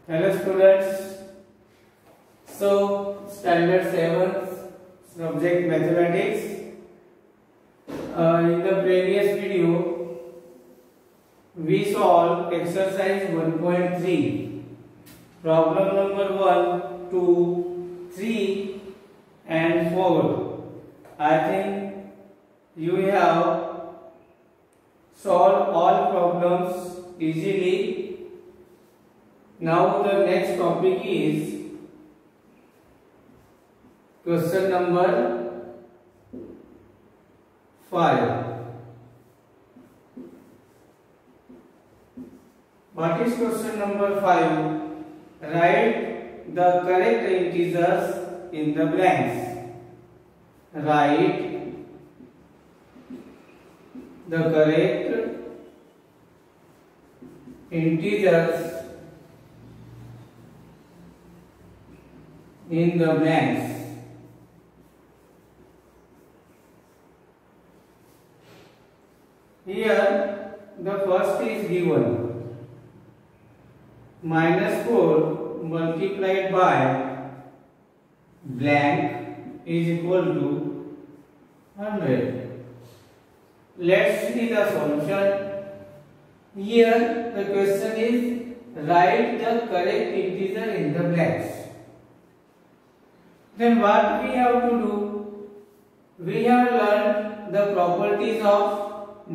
Hello students. So standard 7 subject mathematics. In the previous video we solved exercise 1.3 problem number 1, 2, 3 and 4. I think you have solved all problems easily. Now the next topic is question number 5. What is question number 5? Write the correct integers in the blanks. Write the correct integers in the blanks. Here the first is given. -4 multiplied by blank is equal to 100. Let's see the solution. Here the question is write the correct integer in the blanks. Then what we have to do? We have learned the properties of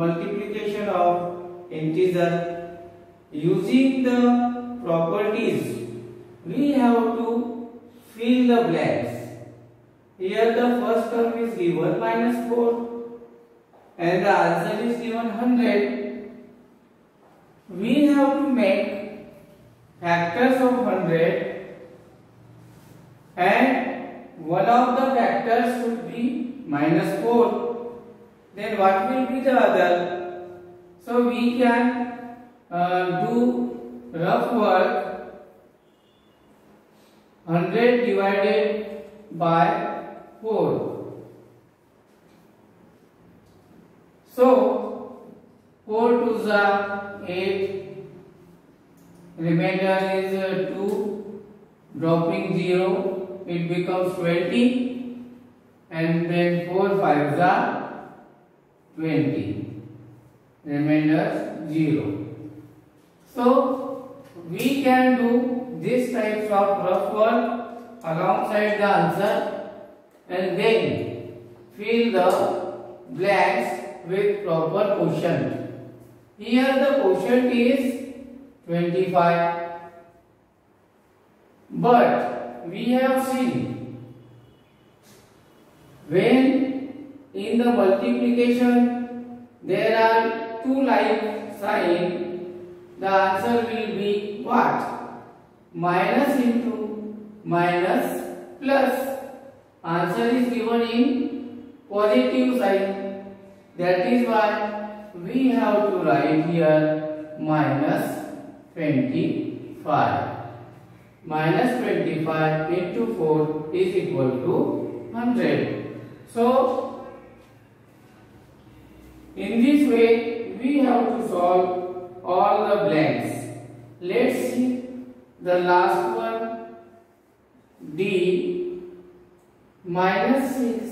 multiplication of integer. Using the properties, we have to fill the blanks. Here the first term is given -4 and the answer is given 100. We have to make factors of 100 and one of the factors should be -4. Then what will be the other? So we can do rough work. 100 divided by 4. So 4 2s are 8. Remainder is 2. Dropping 0, it becomes 20. And then 4 5s are 20. Remainder 0. So we can do this types of rough work alongside the answer and then fill the blanks with proper quotient. Here the quotient is 25. But we have seen when in the multiplication there are two like sign, the answer will be what? Minus into minus plus. Answer is given in positive sign. That is why we have to write here minus 25. Minus 25 into 4 is equal to 100. So in this way we have to solve all the blanks. Let's see the last one. D -6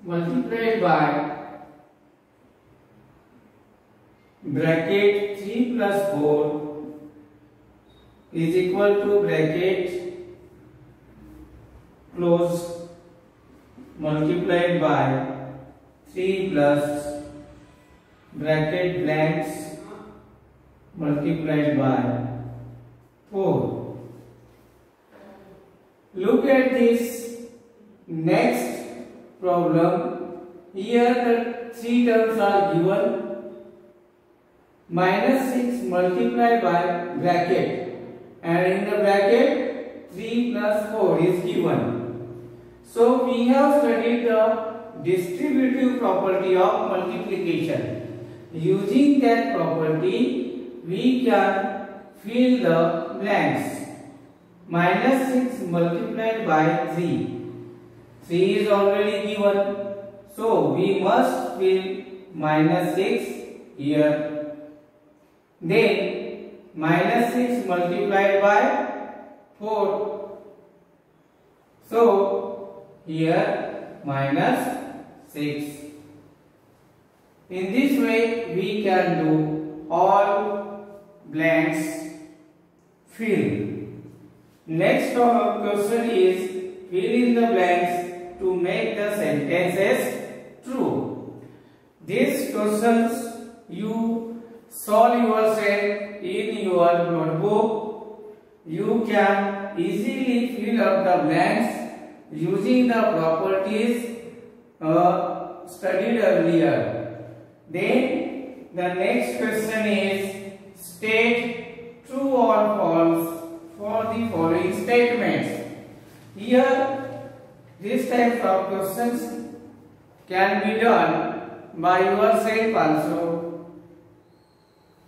multiplied by bracket 3 plus 4 is equal to bracket close multiplied by 3 plus bracket blanks multiplied by 4. Look at this next problem. Here the three terms are given. -6 multiplied by bracket and in the bracket 3 plus 4 is given. So we have studied the distributive property of multiplication. Using that property we can fill the blanks. -6 multiplied by 3. 3 is already given. So we must fill -6 here. Then minus 6 multiplied by 4. So here -6. In this way we can do all blanks fill. Next question is fill in the blanks to make the sentences true. These questions you solve yourself in your notebook. You can easily fill up the blanks using the properties studied earlier. Then the next question is state true or false for the following statements. Here this type of questions can be done by yourself also.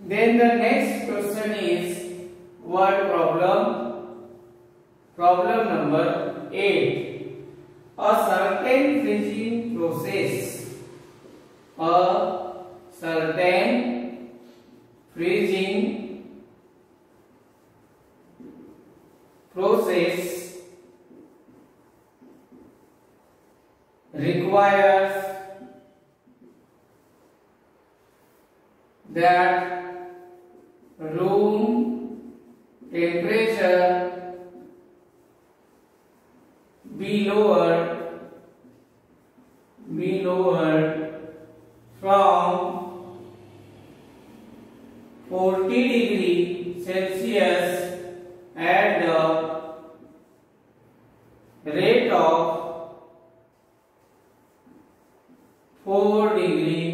Then the next question is word problem. Problem number 8. A certain freezing process. A certain freezing process requires that room temperature be lowered from 40 degree Celsius at the rate of 4 degree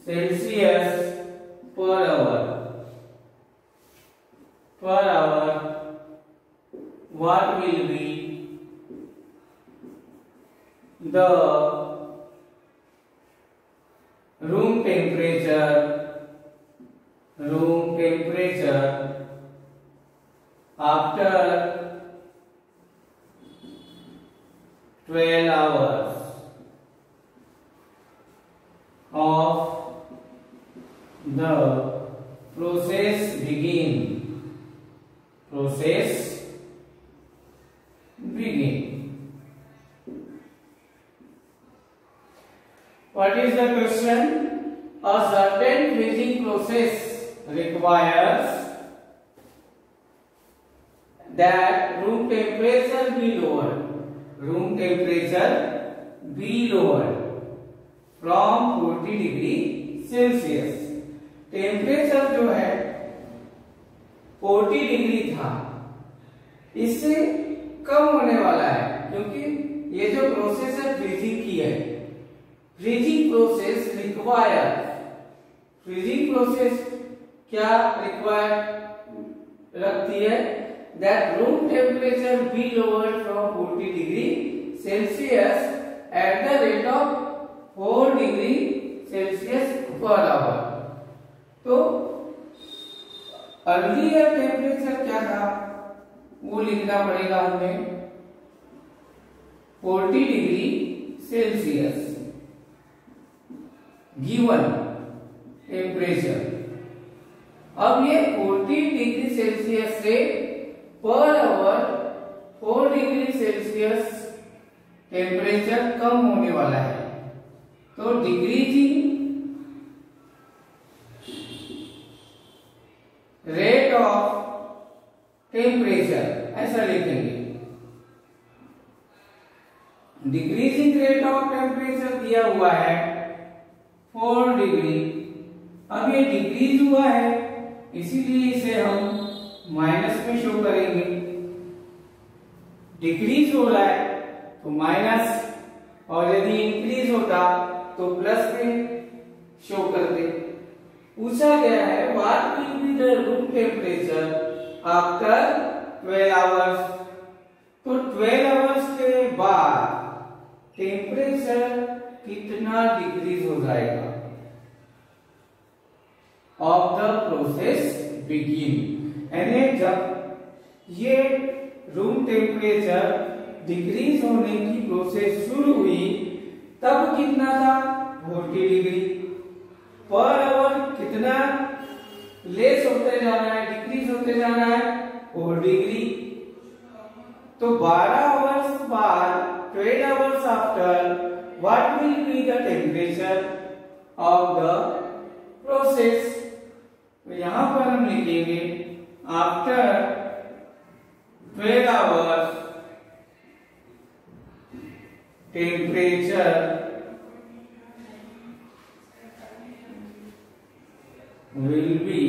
Celsius per hour. What will be the room temperature after 12 hours of the process begin. What is the question? A certain freezing process requires that room temperature be lowered from 40 degree Celsius. Temperature जो है 40 degree था, इससे कम होने वाला है क्योंकि ये जो प्रोसेस है फ्रीजिंग की है. फ्रीजिंग प्रोसेस क्या रिक्वायर रखती है? That room temperature be lowered from 40 degree Celsius at the rate of 4 degree Celsius per hour. तो अर्लियर टेम्परेचर क्या था वो लिखना पड़ेगा हमें 40 डिग्री सेल्सियस गिवन टेम्परेचर. अब ये 40 डिग्री सेल्सियस से पर आवर 4 डिग्री सेल्सियस टेम्परेचर कम होने वाला है. तो डिक्रीजिंग रेट ऑफ टेम्परेचर ऐसा लिखेंगे. डिक्रीजिंग रेट ऑफ टेम्परेचर दिया हुआ है 4 डिग्री. अब ये डिक्रीज हुआ है इसीलिए इसे हम माइनस में शो करेंगे. डिक्रीज हो रहा है तो माइनस, और यदि इंक्रीज होता तो प्लस में शो करते. पूछा गया है what will be the room temperature after 12 hours. तो 12 आवर्स के बाद टेम्परेचर कितना डिक्रीज हो जाएगा ऑफ द प्रोसेस बिगिन. यानी जब ये रूम टेम्परेचर डिक्रीज होने की प्रोसेस शुरू हुई तब कितना था 40 डिग्री पर आवर. कितना लेस होते जाना है, डिक्रीज होते जाना है 4 डिग्री. तो 12 आवर्स बाद 12 hours after what will be the temperature of the process. तो यहां पर हम लिखेंगे after 12 hours temperature will be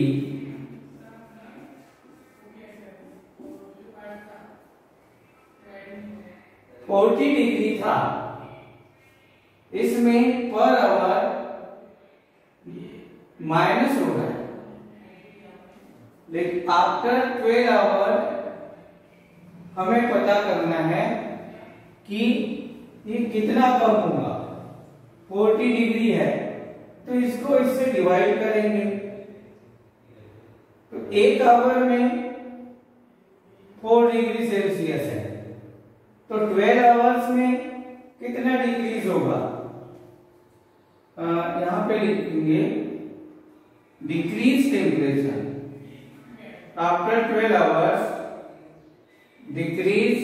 40 degree था। इसमें पर आवर माइनस हो रहा है, लेकिन आफ्टर 12 आवर हमें पता करना है कि ये कितना कम होगा। 40 डिग्री है तो इसको इससे डिवाइड करेंगे, तो 1 आवर में 4 डिग्री सेल्सियस है, तो 12 आवर्स में कितना डिग्रीज होगा। यहां पे लिखेंगे decrease temperature after 12 hours, decrease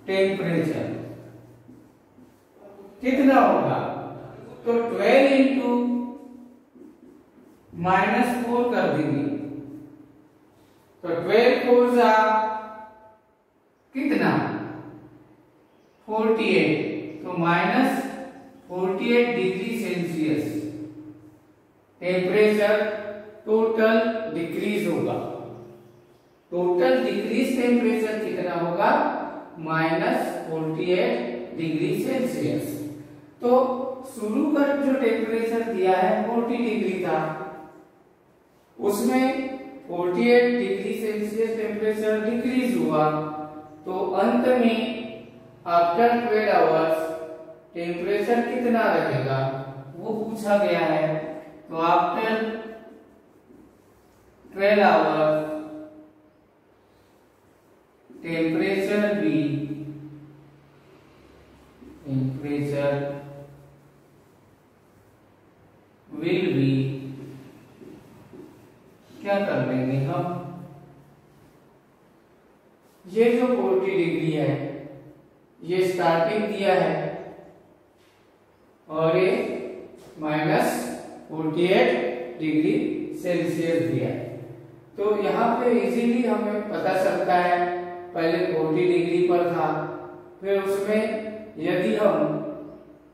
temperature कितना होगा। तो 12 इंटू -4 कर देंगे, तो 12 4 जा कितना 48, तो -48 degree Celsius temperature total decrease होगा। टोटल डिक्रीज टेम्परेचर कितना होगा -48 डिग्री सेल्सियस। तो शुरू का जो टेम्परेचर दिया है 40 डिग्री था, उसमें 48 डिग्री सेल्सियस टेम्परेचर डिक्रीज हुआ, तो अंत में आफ्टर 12 आवर्स टेम्परेचर कितना रहेगा वो पूछा गया है। तो after 12 hours temperature will be क्या कर लेंगे हम, ये जो 40 डिग्री है ये स्टार्टिंग दिया है और ये -48 डिग्री सेल्सियस दिया है। तो यहाँ पे इजीली हमें पता चलता है, पहले 40 डिग्री पर था, फिर उसमें यदि हम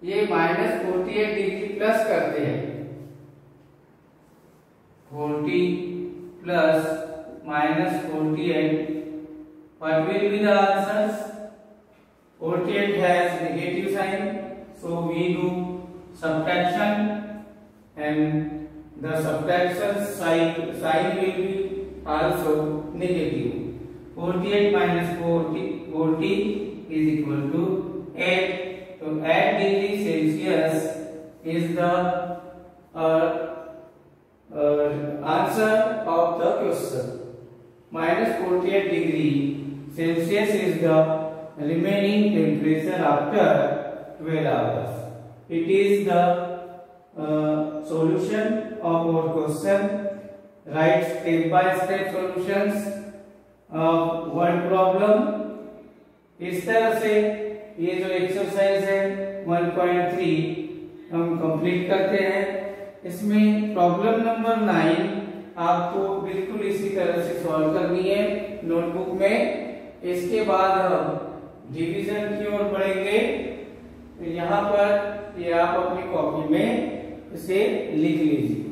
ये -48 डिग्री प्लस करते हैं, 40 plus -48, what will be the answers? 48 has negative sign, so we do subtraction, and the subtraction sign will be also negative. 48 minus 40 is equal to 8. So 8 degree Celsius is the answer of the question. -48 degree Celsius is the remaining temperature after 12 hours. It is the solution of our question. Write step by step solutions of one problem. इस तरह से ये जो exercise है 1.3 हम complete करते हैं। इसमें प्रॉब्लम नंबर 9 आपको बिल्कुल इसी तरह से सॉल्व करनी है नोटबुक में। इसके बाद हम डिवीजन की ओर बढ़ेंगे। यहाँ पर ये आप अपनी कॉपी में इसे लिख लीजिए।